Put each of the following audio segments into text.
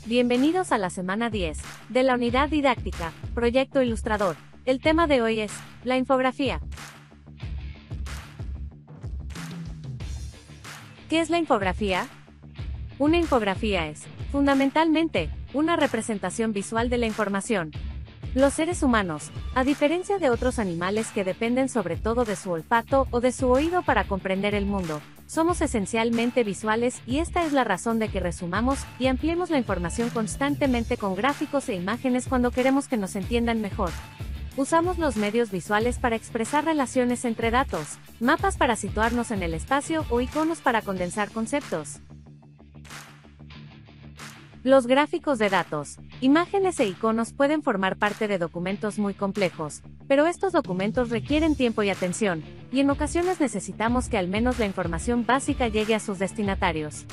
Bienvenidos a la semana 10 de la unidad didáctica, Proyecto Ilustrador. El tema de hoy es la infografía. ¿Qué es la infografía? Una infografía es, fundamentalmente, una representación visual de la información. Los seres humanos, a diferencia de otros animales que dependen sobre todo de su olfato o de su oído para comprender el mundo, somos esencialmente visuales y esta es la razón de que resumamos y ampliemos la información constantemente con gráficos e imágenes cuando queremos que nos entiendan mejor. Usamos los medios visuales para expresar relaciones entre datos, mapas para situarnos en el espacio o iconos para condensar conceptos. Los gráficos de datos, imágenes e iconos pueden formar parte de documentos muy complejos, pero estos documentos requieren tiempo y atención, y en ocasiones necesitamos que al menos la información básica llegue a sus destinatarios.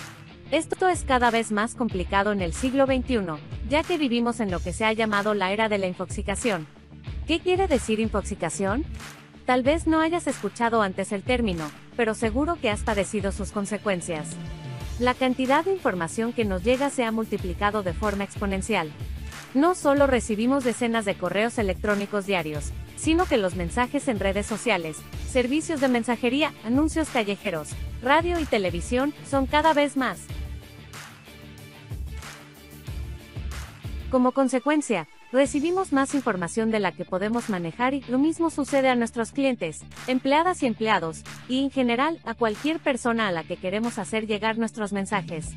Esto es cada vez más complicado en el siglo XXI, ya que vivimos en lo que se ha llamado la era de la infoxicación. ¿Qué quiere decir infoxicación? Tal vez no hayas escuchado antes el término, pero seguro que has padecido sus consecuencias. La cantidad de información que nos llega se ha multiplicado de forma exponencial. No solo recibimos decenas de correos electrónicos diarios, sino que los mensajes en redes sociales, servicios de mensajería, anuncios callejeros, radio y televisión son cada vez más. Como consecuencia, recibimos más información de la que podemos manejar y lo mismo sucede a nuestros clientes, empleadas y empleados, y en general a cualquier persona a la que queremos hacer llegar nuestros mensajes.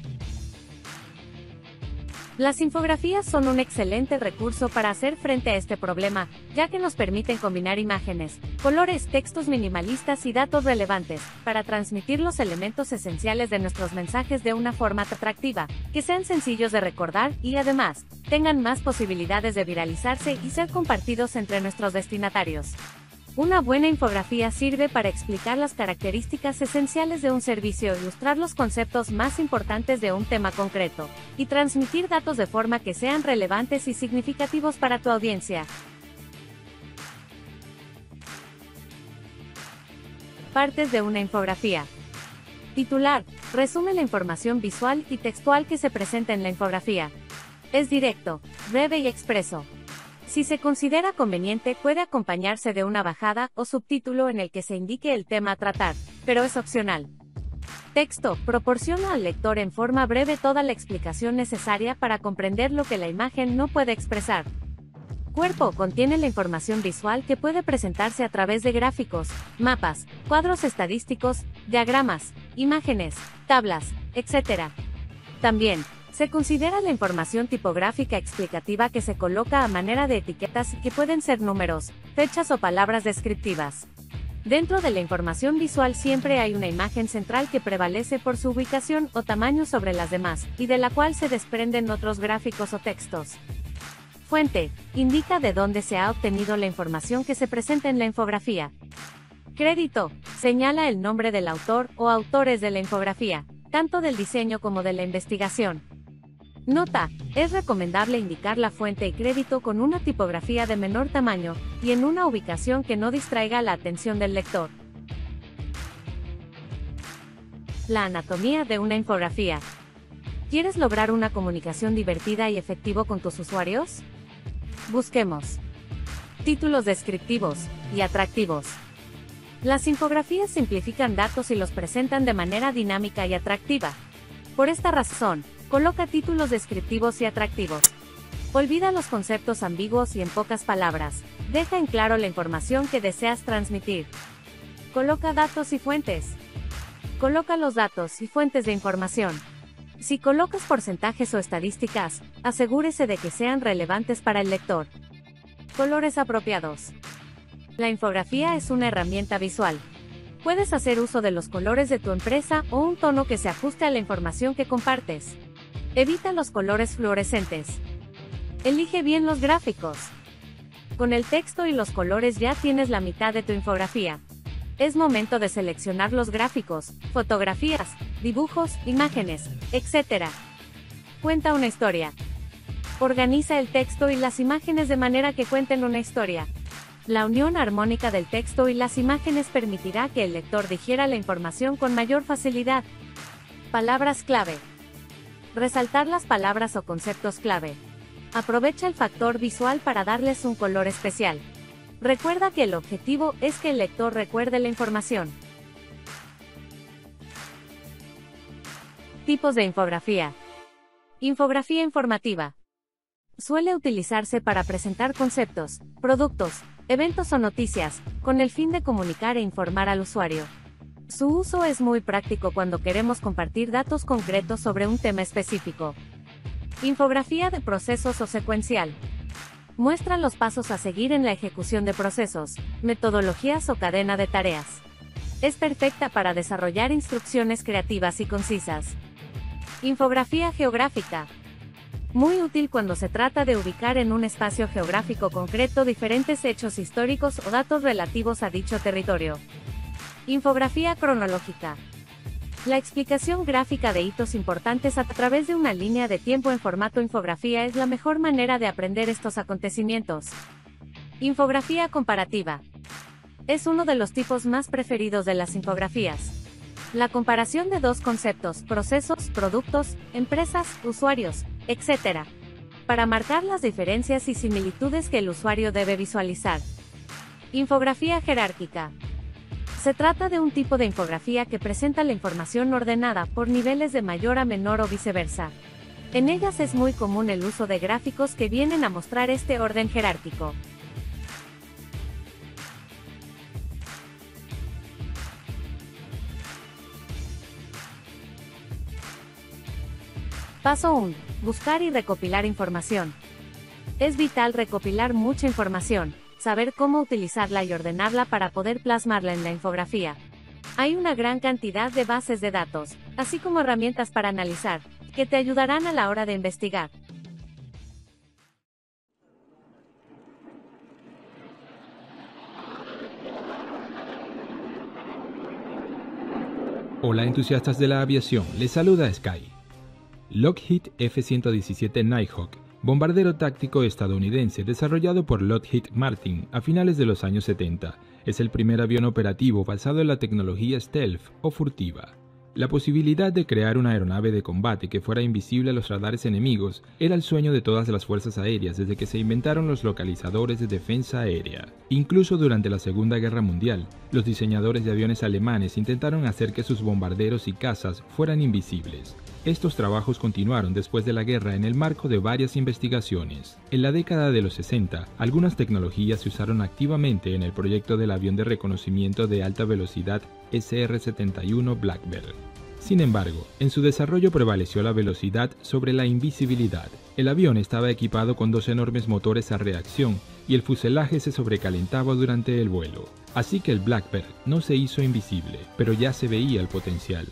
Las infografías son un excelente recurso para hacer frente a este problema, ya que nos permiten combinar imágenes, colores, textos minimalistas y datos relevantes, para transmitir los elementos esenciales de nuestros mensajes de una forma atractiva, que sean sencillos de recordar y además, tengan más posibilidades de viralizarse y ser compartidos entre nuestros destinatarios. Una buena infografía sirve para explicar las características esenciales de un servicio, ilustrar los conceptos más importantes de un tema concreto, y transmitir datos de forma que sean relevantes y significativos para tu audiencia. Partes de una infografía. Titular: resume la información visual y textual que se presenta en la infografía. Es directo, breve y expreso. Si se considera conveniente, puede acompañarse de una bajada o subtítulo en el que se indique el tema a tratar, pero es opcional. Texto: proporciona al lector en forma breve toda la explicación necesaria para comprender lo que la imagen no puede expresar. Cuerpo: contiene la información visual que puede presentarse a través de gráficos, mapas, cuadros estadísticos, diagramas, imágenes, tablas, etc. También se considera la información tipográfica explicativa que se coloca a manera de etiquetas que pueden ser números, fechas o palabras descriptivas. Dentro de la información visual siempre hay una imagen central que prevalece por su ubicación o tamaño sobre las demás, y de la cual se desprenden otros gráficos o textos. Fuente: indica de dónde se ha obtenido la información que se presenta en la infografía. Crédito: señala el nombre del autor o autores de la infografía, tanto del diseño como de la investigación. Nota: es recomendable indicar la fuente y crédito con una tipografía de menor tamaño, y en una ubicación que no distraiga la atención del lector. La anatomía de una infografía. ¿Quieres lograr una comunicación divertida y efectiva con tus usuarios? Busquemos títulos descriptivos y atractivos. Las infografías simplifican datos y los presentan de manera dinámica y atractiva. Por esta razón, coloca títulos descriptivos y atractivos. Olvida los conceptos ambiguos y en pocas palabras, deja en claro la información que deseas transmitir. Coloca datos y fuentes. Coloca los datos y fuentes de información. Si colocas porcentajes o estadísticas, asegúrese de que sean relevantes para el lector. Colores apropiados. La infografía es una herramienta visual. Puedes hacer uso de los colores de tu empresa o un tono que se ajuste a la información que compartes. Evita los colores fluorescentes. Elige bien los gráficos. Con el texto y los colores ya tienes la mitad de tu infografía. Es momento de seleccionar los gráficos, fotografías, dibujos, imágenes, etc. Cuenta una historia. Organiza el texto y las imágenes de manera que cuenten una historia. La unión armónica del texto y las imágenes permitirá que el lector digiera la información con mayor facilidad. Palabras clave. Resaltar las palabras o conceptos clave. Aprovecha el factor visual para darles un color especial. Recuerda que el objetivo es que el lector recuerde la información. Tipos de infografía. Infografía informativa. Suele utilizarse para presentar conceptos, productos, eventos o noticias, con el fin de comunicar e informar al usuario. Su uso es muy práctico cuando queremos compartir datos concretos sobre un tema específico. Infografía de procesos o secuencial. Muestra los pasos a seguir en la ejecución de procesos, metodologías o cadena de tareas. Es perfecta para desarrollar instrucciones creativas y concisas. Infografía geográfica. Muy útil cuando se trata de ubicar en un espacio geográfico concreto diferentes hechos históricos o datos relativos a dicho territorio. Infografía cronológica. La explicación gráfica de hitos importantes a través de una línea de tiempo en formato infografía es la mejor manera de aprender estos acontecimientos. Infografía comparativa. Es uno de los tipos más preferidos de las infografías. La comparación de dos conceptos, procesos, productos, empresas, usuarios, etc. para marcar las diferencias y similitudes que el usuario debe visualizar. Infografía jerárquica. Se trata de un tipo de infografía que presenta la información ordenada por niveles de mayor a menor o viceversa. En ellas es muy común el uso de gráficos que vienen a mostrar este orden jerárquico. Paso 1. Buscar y recopilar información. Es vital recopilar mucha información, saber cómo utilizarla y ordenarla para poder plasmarla en la infografía. Hay una gran cantidad de bases de datos, así como herramientas para analizar, que te ayudarán a la hora de investigar. Hola entusiastas de la aviación, les saluda Sky. Lockheed F-117 Nighthawk, bombardero táctico estadounidense desarrollado por Lockheed Martin a finales de los años 70, es el primer avión operativo basado en la tecnología stealth o furtiva. La posibilidad de crear una aeronave de combate que fuera invisible a los radares enemigos era el sueño de todas las fuerzas aéreas desde que se inventaron los localizadores de defensa aérea. Incluso durante la Segunda Guerra Mundial, los diseñadores de aviones alemanes intentaron hacer que sus bombarderos y cazas fueran invisibles. Estos trabajos continuaron después de la guerra en el marco de varias investigaciones. En la década de los 60, algunas tecnologías se usaron activamente en el proyecto del avión de reconocimiento de alta velocidad SR-71 Blackbird. Sin embargo, en su desarrollo prevaleció la velocidad sobre la invisibilidad. El avión estaba equipado con dos enormes motores a reacción y el fuselaje se sobrecalentaba durante el vuelo. Así que el Blackbird no se hizo invisible, pero ya se veía el potencial.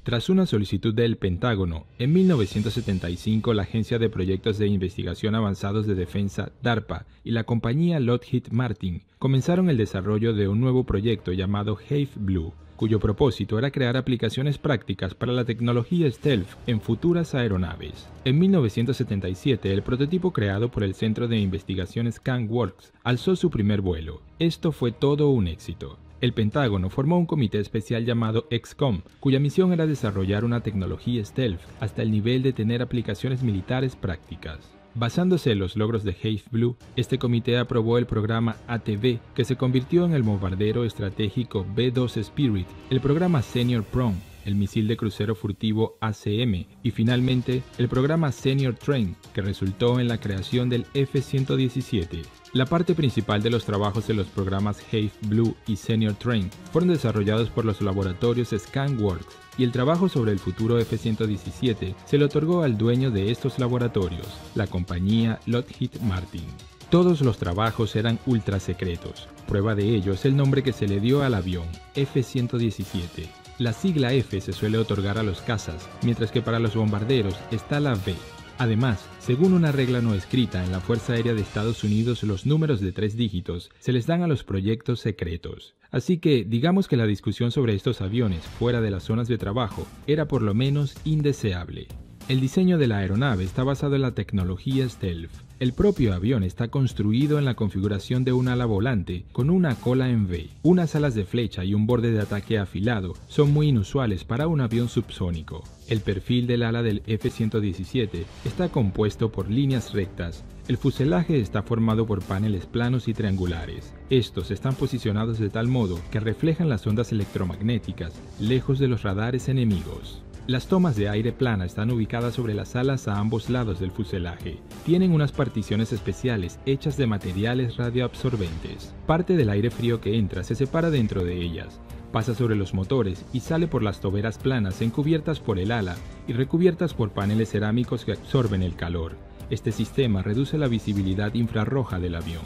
Tras una solicitud del Pentágono, en 1975 la Agencia de Proyectos de Investigación Avanzados de Defensa, DARPA, y la compañía Lockheed Martin comenzaron el desarrollo de un nuevo proyecto llamado Hive Blue, cuyo propósito era crear aplicaciones prácticas para la tecnología stealth en futuras aeronaves. En 1977, el prototipo creado por el Centro de Investigación ScanWorks alzó su primer vuelo. Esto fue todo un éxito. El Pentágono formó un comité especial llamado XCOM, cuya misión era desarrollar una tecnología stealth hasta el nivel de tener aplicaciones militares prácticas. Basándose en los logros de Hive Blue, este comité aprobó el programa ATV, que se convirtió en el bombardero estratégico B-2 Spirit, el programa Senior Prone, el misil de crucero furtivo ACM y finalmente el programa Senior Train, que resultó en la creación del F-117. La parte principal de los trabajos de los programas Hive Blue y Senior Train fueron desarrollados por los laboratorios ScanWorks y el trabajo sobre el futuro F-117 se le otorgó al dueño de estos laboratorios, la compañía Lockheed Martin. Todos los trabajos eran ultra secretos. Prueba de ello es el nombre que se le dio al avión, F-117. La sigla F se suele otorgar a los cazas, mientras que para los bombarderos está la V. Además, según una regla no escrita en la Fuerza Aérea de Estados Unidos, los números de 3 dígitos se les dan a los proyectos secretos. Así que, digamos que la discusión sobre estos aviones fuera de las zonas de trabajo era por lo menos indeseable. El diseño de la aeronave está basado en la tecnología Stealth. El propio avión está construido en la configuración de un ala volante con una cola en V. Unas alas de flecha y un borde de ataque afilado son muy inusuales para un avión subsónico. El perfil del ala del F-117 está compuesto por líneas rectas. El fuselaje está formado por paneles planos y triangulares. Estos están posicionados de tal modo que reflejan las ondas electromagnéticas lejos de los radares enemigos. Las tomas de aire plana están ubicadas sobre las alas a ambos lados del fuselaje. Tienen unas particiones especiales hechas de materiales radioabsorbentes. Parte del aire frío que entra se separa dentro de ellas, pasa sobre los motores y sale por las toberas planas encubiertas por el ala y recubiertas por paneles cerámicos que absorben el calor. Este sistema reduce la visibilidad infrarroja del avión.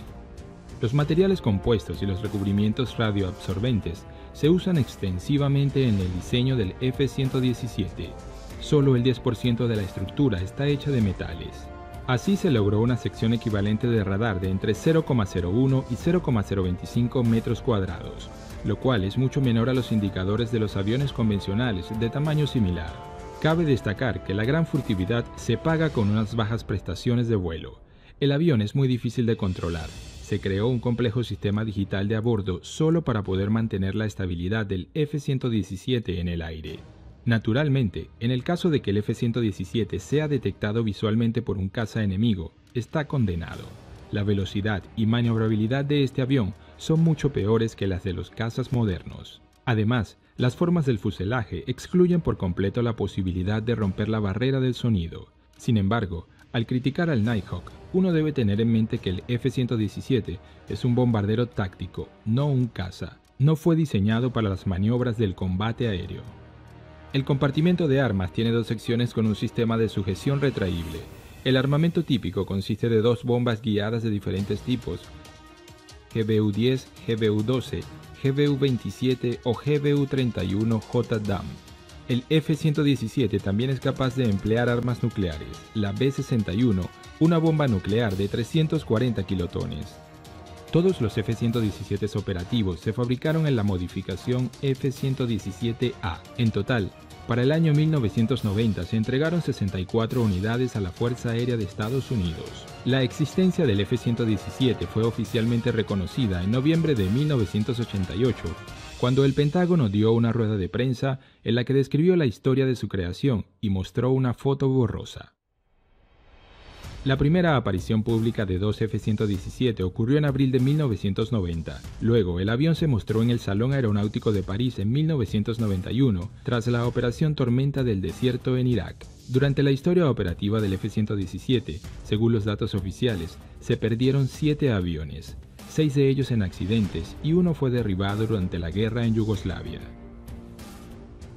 Los materiales compuestos y los recubrimientos radioabsorbentes se usan extensivamente en el diseño del F-117. Solo el 10% de la estructura está hecha de metales. Así se logró una sección equivalente de radar de entre 0,01 y 0,025 metros cuadrados, lo cual es mucho menor a los indicadores de los aviones convencionales de tamaño similar. Cabe destacar que la gran furtividad se paga con unas bajas prestaciones de vuelo. El avión es muy difícil de controlar. Se creó un complejo sistema digital de a bordo solo para poder mantener la estabilidad del F-117 en el aire. Naturalmente, en el caso de que el F-117 sea detectado visualmente por un caza enemigo, está condenado. La velocidad y maniobrabilidad de este avión son mucho peores que las de los cazas modernos. Además, las formas del fuselaje excluyen por completo la posibilidad de romper la barrera del sonido. Sin embargo, al criticar al Nighthawk, uno debe tener en mente que el F-117 es un bombardero táctico, no un caza. No fue diseñado para las maniobras del combate aéreo. El compartimento de armas tiene dos secciones con un sistema de sujeción retraíble. El armamento típico consiste de dos bombas guiadas de diferentes tipos, GBU-10, GBU-12, GBU-27 o GBU-31JDAM. El F-117 también es capaz de emplear armas nucleares, la B-61, una bomba nuclear de 340 kilotones. Todos los F-117 operativos se fabricaron en la modificación F-117A. En total, para el año 1990 se entregaron 64 unidades a la Fuerza Aérea de Estados Unidos. La existencia del F-117 fue oficialmente reconocida en noviembre de 1988, cuando el Pentágono dio una rueda de prensa en la que describió la historia de su creación y mostró una foto borrosa. La primera aparición pública de dos F-117 ocurrió en abril de 1990. Luego, el avión se mostró en el Salón Aeronáutico de París en 1991, tras la Operación Tormenta del Desierto en Irak. Durante la historia operativa del F-117, según los datos oficiales, se perdieron 7 aviones, 6 de ellos en accidentes y uno fue derribado durante la guerra en Yugoslavia.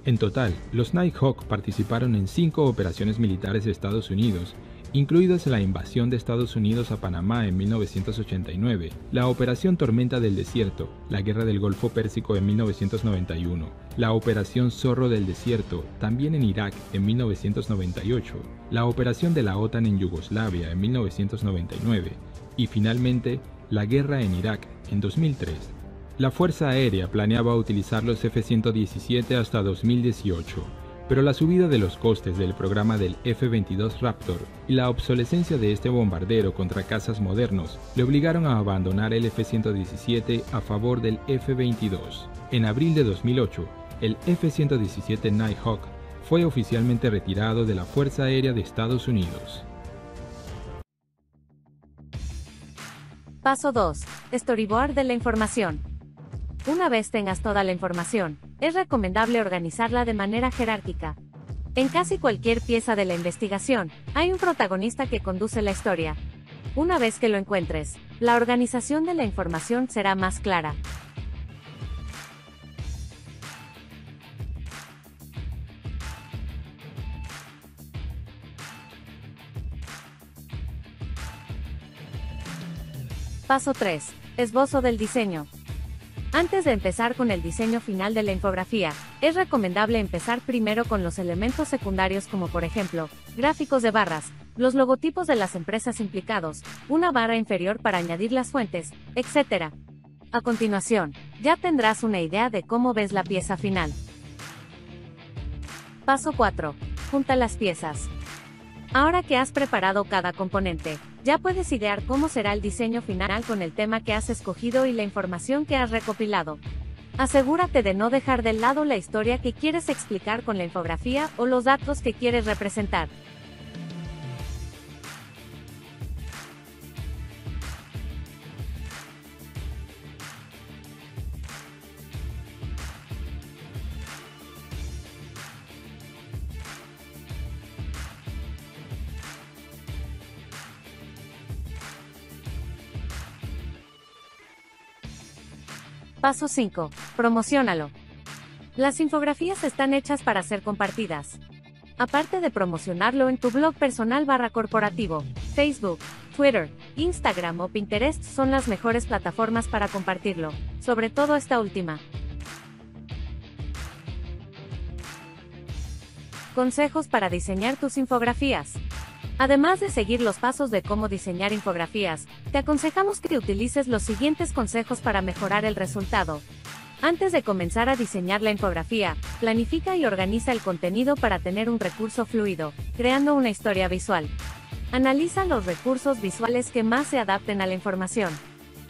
En total, los Nighthawk participaron en 5 operaciones militares de Estados Unidos, incluidas la invasión de Estados Unidos a Panamá en 1989, la Operación Tormenta del Desierto, la Guerra del Golfo Pérsico en 1991, la Operación Zorro del Desierto, también en Irak en 1998, la Operación de la OTAN en Yugoslavia en 1999 y finalmente la Guerra en Irak en 2003. La Fuerza Aérea planeaba utilizar los F-117 hasta 2018, pero la subida de los costes del programa del F-22 Raptor y la obsolescencia de este bombardero contra cazas modernos le obligaron a abandonar el F-117 a favor del F-22. En abril de 2008, el F-117 Nighthawk fue oficialmente retirado de la Fuerza Aérea de Estados Unidos. Paso 2. Storyboard de la información. Una vez tengas toda la información, es recomendable organizarla de manera jerárquica. En casi cualquier pieza de la investigación, hay un protagonista que conduce la historia. Una vez que lo encuentres, la organización de la información será más clara. Paso 3. Esbozo del diseño. Antes de empezar con el diseño final de la infografía, es recomendable empezar primero con los elementos secundarios como por ejemplo, gráficos de barras, los logotipos de las empresas implicados, una barra inferior para añadir las fuentes, etc. A continuación, ya tendrás una idea de cómo ves la pieza final. Paso 4. Junta las piezas. Ahora que has preparado cada componente, ya puedes idear cómo será el diseño final con el tema que has escogido y la información que has recopilado. Asegúrate de no dejar de lado la historia que quieres explicar con la infografía o los datos que quieres representar. Paso 5. Promociónalo. Las infografías están hechas para ser compartidas. Aparte de promocionarlo en tu blog personal /corporativo, Facebook, Twitter, Instagram o Pinterest son las mejores plataformas para compartirlo, sobre todo esta última. Consejos para diseñar tus infografías. Además de seguir los pasos de cómo diseñar infografías, te aconsejamos que utilices los siguientes consejos para mejorar el resultado. Antes de comenzar a diseñar la infografía, planifica y organiza el contenido para tener un recurso fluido, creando una historia visual. Analiza los recursos visuales que más se adapten a la información.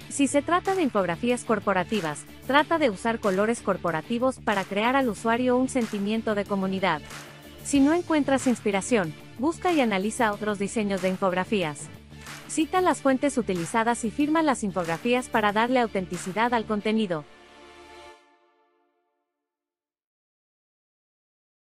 Si se trata de infografías corporativas, trata de usar colores corporativos para crear al usuario un sentimiento de comunidad. Si no encuentras inspiración, busca y analiza otros diseños de infografías. Cita las fuentes utilizadas y firma las infografías para darle autenticidad al contenido.